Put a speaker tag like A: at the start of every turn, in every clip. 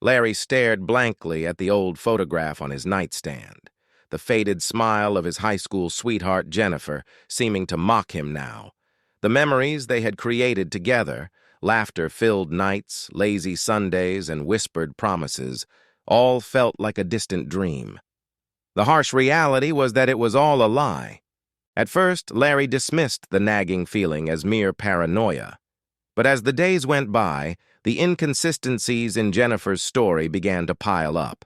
A: Larry stared blankly at the old photograph on his nightstand, the faded smile of his high school sweetheart Jennifer seeming to mock him now. The memories they had created together, laughter-filled nights, lazy Sundays, and whispered promises, all felt like a distant dream. The harsh reality was that it was all a lie. At first, Larry dismissed the nagging feeling as mere paranoia. But as the days went by, the inconsistencies in Jennifer's story began to pile up.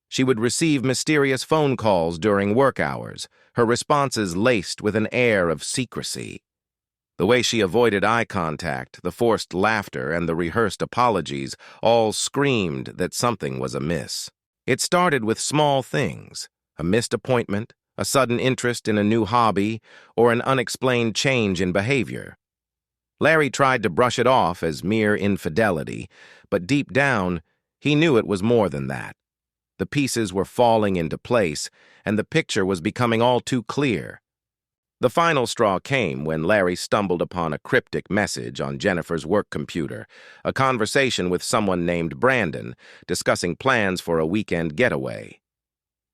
A: She would receive mysterious phone calls during work hours, her responses laced with an air of secrecy. The way she avoided eye contact, the forced laughter, and the rehearsed apologies all screamed that something was amiss. It started with small things, a missed appointment, a sudden interest in a new hobby, or an unexplained change in behavior. Larry tried to brush it off as mere infidelity, but deep down, he knew it was more than that. The pieces were falling into place, and the picture was becoming all too clear. The final straw came when Larry stumbled upon a cryptic message on Jennifer's work computer, a conversation with someone named Brandon, discussing plans for a weekend getaway.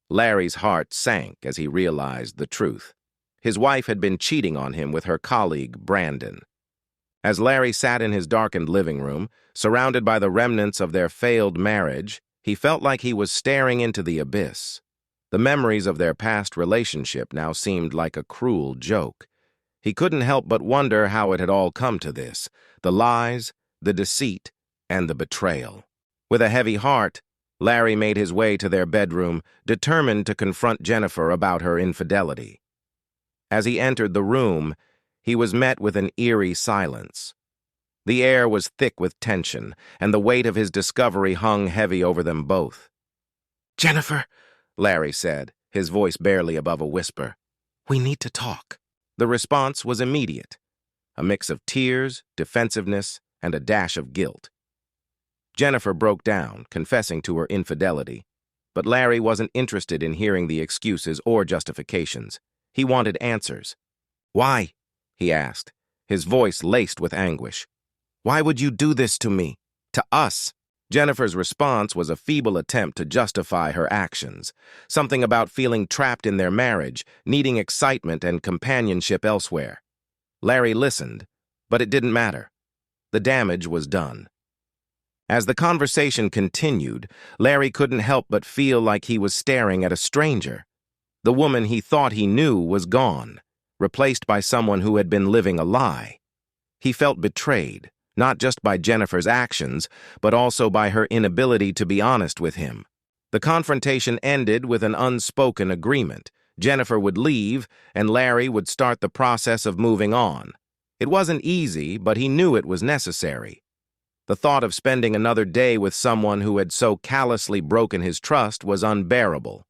A: Larry's heart sank as he realized the truth. His wife had been cheating on him with her colleague, Brandon. As Larry sat in his darkened living room, surrounded by the remnants of their failed marriage, he felt like he was staring into the abyss. The memories of their past relationship now seemed like a cruel joke. He couldn't help but wonder how it had all come to this, the lies, the deceit, and the betrayal. With a heavy heart, Larry made his way to their bedroom, determined to confront Jennifer about her infidelity. As he entered the room, he was met with an eerie silence. The air was thick with tension, and the weight of his discovery hung heavy over them both. "Jennifer," Larry said, his voice barely above a whisper, "we need to talk." The response was immediate, a mix of tears, defensiveness, and a dash of guilt. Jennifer broke down, confessing to her infidelity, but Larry wasn't interested in hearing the excuses or justifications. He wanted answers. "Why?" he asked, his voice laced with anguish. "Why would you do this to me? To us?" Jennifer's response was a feeble attempt to justify her actions, something about feeling trapped in their marriage, needing excitement and companionship elsewhere. Larry listened, but it didn't matter. The damage was done. As the conversation continued, Larry couldn't help but feel like he was staring at a stranger. The woman he thought he knew was gone, replaced by someone who had been living a lie. He felt betrayed, not just by Jennifer's actions, but also by her inability to be honest with him. The confrontation ended with an unspoken agreement. Jennifer would leave, and Larry would start the process of moving on. It wasn't easy, but he knew it was necessary. The thought of spending another day with someone who had so callously broken his trust was unbearable.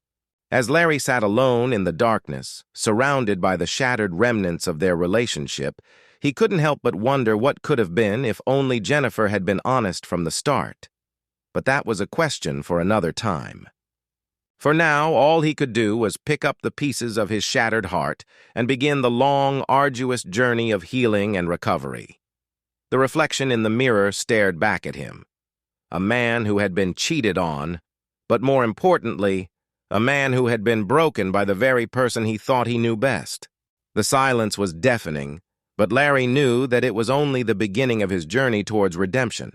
A: As Larry sat alone in the darkness, surrounded by the shattered remnants of their relationship, he couldn't help but wonder what could have been if only Jennifer had been honest from the start. But that was a question for another time. For now, all he could do was pick up the pieces of his shattered heart and begin the long, arduous journey of healing and recovery. The reflection in the mirror stared back at him. A man who had been cheated on, but more importantly, a man who had been broken by the very person he thought he knew best. The silence was deafening, but Larry knew that it was only the beginning of his journey towards redemption.